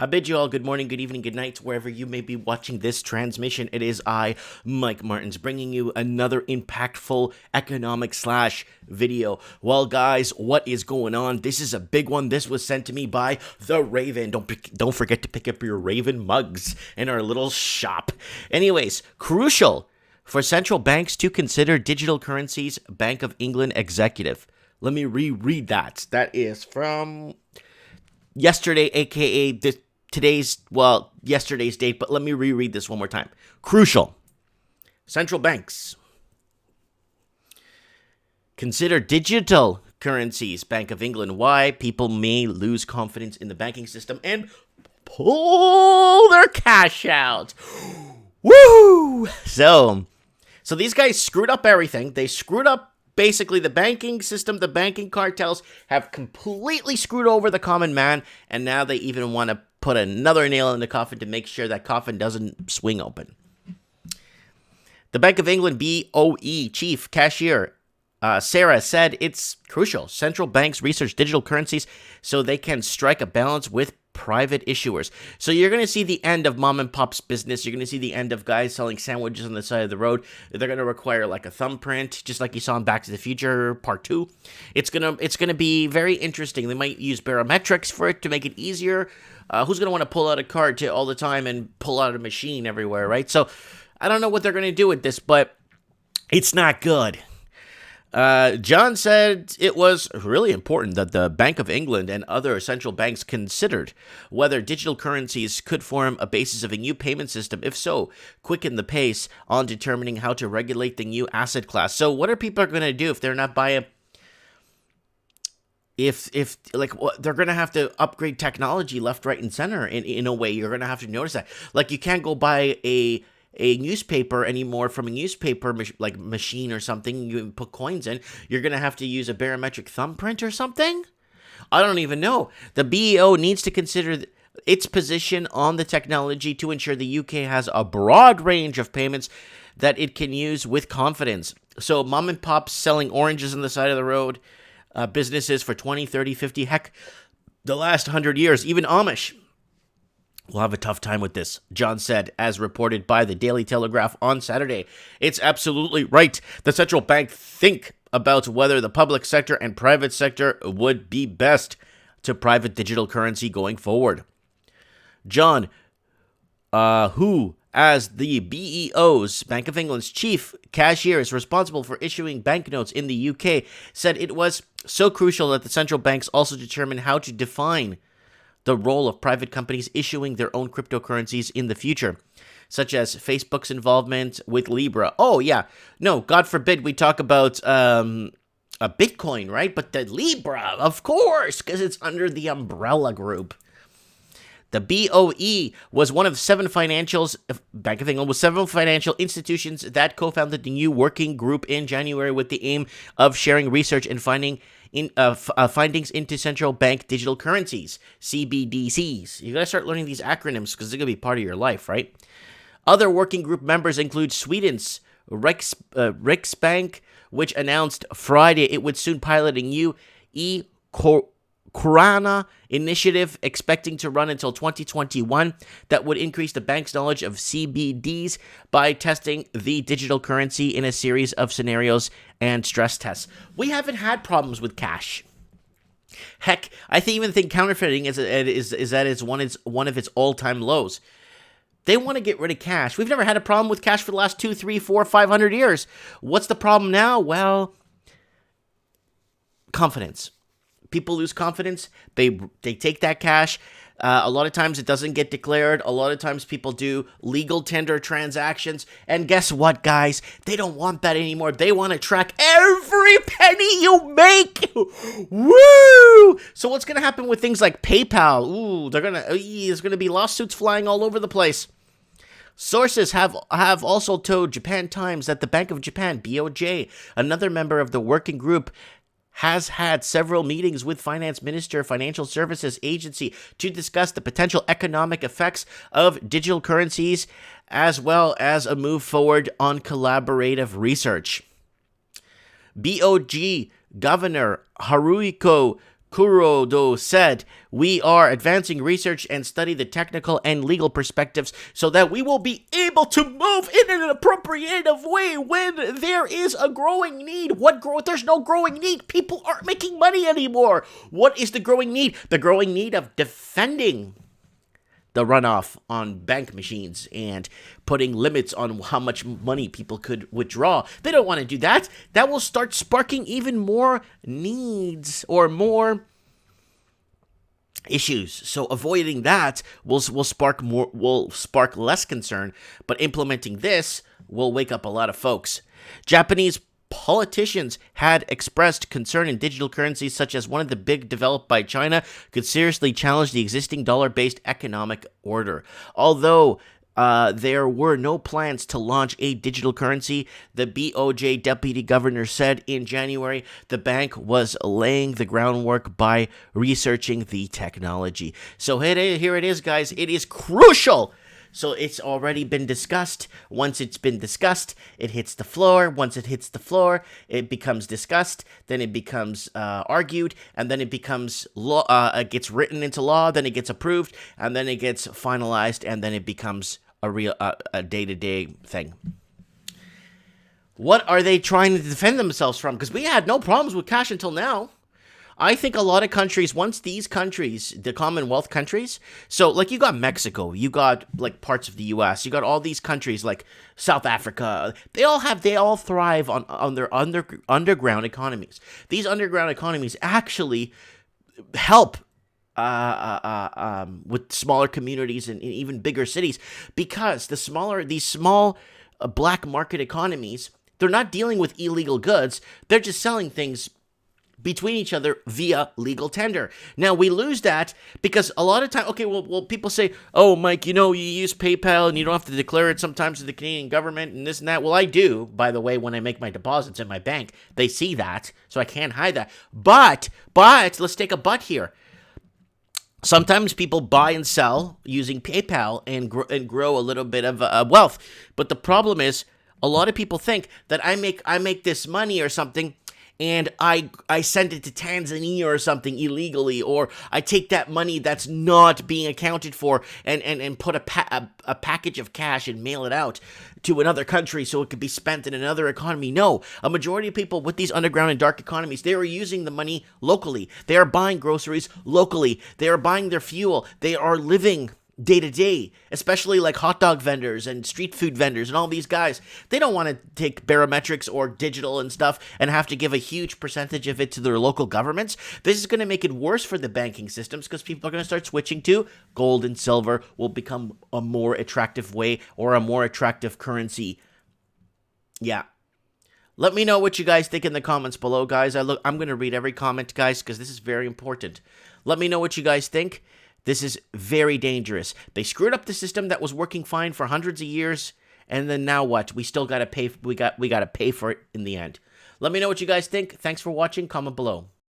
I bid you all good morning, good evening, good night, wherever you may be watching this transmission. It is I, Mike Martins, bringing you another impactful economic / video. Well, guys, what is going on? This is a big one. This was sent to me by the Raven. Don't forget to pick up your Raven mugs in our little shop. Anyways, crucial for central banks to consider digital currencies, Bank of England executive. Let me reread that. That is from yesterday, aka yesterday's date, but let me reread this one more time. Crucial. Central banks consider digital currencies, Bank of England. Why people may lose confidence in the banking system and pull their cash out. Woo! So these guys screwed up everything. They screwed up basically the banking system. The banking cartels have completely screwed over the common man, and now they even want to put another nail in the coffin to make sure that coffin doesn't swing open. The Bank of England BOE chief cashier Sarah said it's crucial central banks research digital currencies so they can strike a balance with private issuers. So you're going to see the end of mom and pop's business. You're going to see the end of guys selling sandwiches on the side of the road. They're going to require like a thumbprint, just like you saw in Back to the Future Part 2. It's going to be very interesting. They might use barometrics for it to make it easier. Who's going to want to pull out a card all the time and pull out a machine everywhere, right? So I don't know what they're going to do with this, but it's not good. John said it was really important that the Bank of England and other central banks considered whether digital currencies could form a basis of a new payment system. If so, quicken the pace on determining how to regulate the new asset class. So what are people going to do if they're not buying? If they're going to have to upgrade technology left, right, and center in a way. You're going to have to notice that. Like, you can't go buy a newspaper anymore from a newspaper machine or something. You put coins in. You're going to have to use a barometric thumbprint or something. I don't even know. The BEO needs to consider its position on the technology to ensure the UK has a broad range of payments that it can use with confidence. So mom and pops selling oranges on the side of the road, businesses for 20, 30, 50, heck, the last 100 years, even Amish we'll have a tough time with this, John said, as reported by the Daily Telegraph on Saturday. It's absolutely right. The central bank think about whether the public sector and private sector would be best to private digital currency going forward. John, who, as the BEO's, Bank of England's chief cashier, is responsible for issuing banknotes in the UK, said it was so crucial that the central banks also determine how to define the role of private companies issuing their own cryptocurrencies in the future, such as Facebook's involvement with Libra. Oh, yeah. No, God forbid we talk about a Bitcoin, right? But the Libra, of course, because it's under the umbrella group. The BOE was one of Bank of England was several financial institutions that co-founded the new working group in January with the aim of sharing research and findings into central bank digital currencies, CBDCs. You gotta start learning these acronyms because they're gonna be part of your life, right? Other working group members include Sweden's Riksbank, which announced Friday it would soon pilot a new Corona initiative expecting to run until 2021 that would increase the bank's knowledge of CBDs by testing the digital currency in a series of scenarios and stress tests. We haven't had problems with cash. Heck, I even think counterfeiting is at one of its all-time lows. They want to get rid of cash. We've never had a problem with cash for the last 2, 3, 4, 500 years. What's the problem now? Well, confidence. People lose confidence. They take that cash. A lot of times it doesn't get declared. A lot of times people do legal tender transactions. And guess what, guys? They don't want that anymore. They want to track every penny you make. Woo! So what's going to happen with things like PayPal? Ooh, there's going to be lawsuits flying all over the place. Sources have also told Japan Times that the Bank of Japan, BOJ, another member of the working group, has had several meetings with Finance Minister, Financial Services Agency to discuss the potential economic effects of digital currencies, as well as a move forward on collaborative research. BOJ Governor Haruhiko Kurodo said, "We are advancing research and study the technical and legal perspectives so that we will be able to move in an appropriative way when there is a growing need." What growth? There's no growing need. People aren't making money anymore. What is the growing need? The growing need of defending the runoff on bank machines and putting limits on how much money people could withdraw. They don't want to do that. That will start sparking even more needs or more issues. So avoiding that will spark less concern, but implementing this will wake up a lot of folks. Japanese politicians had expressed concern in digital currencies such as one of the big developed by China could seriously challenge the existing dollar-based economic order. Although there were no plans to launch a digital currency, the BOJ deputy governor said in January the bank was laying the groundwork by researching the technology. So here it is, guys. It is crucial. So it's already been discussed. Once it's been discussed, it hits the floor. Once it hits the floor, it becomes discussed. Then it becomes argued, and then it becomes law. It gets written into law. Then it gets approved, and then it gets finalized, and then it becomes a real a day-to-day thing. What are they trying to defend themselves from? Because we had no problems with cash until now. I think a lot of countries, once these countries, the Commonwealth countries, so like you got Mexico, you got like parts of the US, you got all these countries like South Africa, they all thrive on their underground economies. These underground economies actually help with smaller communities and even bigger cities, because these small black market economies, they're not dealing with illegal goods, they're just selling things between each other via legal tender. Now, we lose that because a lot of time, okay, well, people say, "Oh, Mike, you use PayPal and you don't have to declare it sometimes to the Canadian government and this and that." Well, I do, by the way, when I make my deposits in my bank. They see that, so I can't hide that. But, let's take a but here. Sometimes people buy and sell using PayPal and grow a little bit of wealth. But the problem is, a lot of people think that I make this money or something, and I send it to Tanzania or something illegally, or I take that money that's not being accounted for and put a package of cash and mail it out to another country so it could be spent in another economy. No, a majority of people with these underground and dark economies, they are using the money locally. They are buying groceries locally. They are buying their fuel. They are living day to day, especially like hot dog vendors and street food vendors and all these guys. They don't want to take barometrics or digital and stuff and have to give a huge percentage of it to their local governments. This is going to make it worse for the banking systems because people are going to start switching to gold and silver will become a more attractive way or a more attractive currency. Yeah. Let me know what you guys think in the comments below, guys. I'm going to read every comment, guys, because this is very important. Let me know what you guys think. This is very dangerous. They screwed up the system that was working fine for hundreds of years, and then now what? We still got to pay. We got to pay for it in the end. Let me know what you guys think. Thanks for watching. Comment below.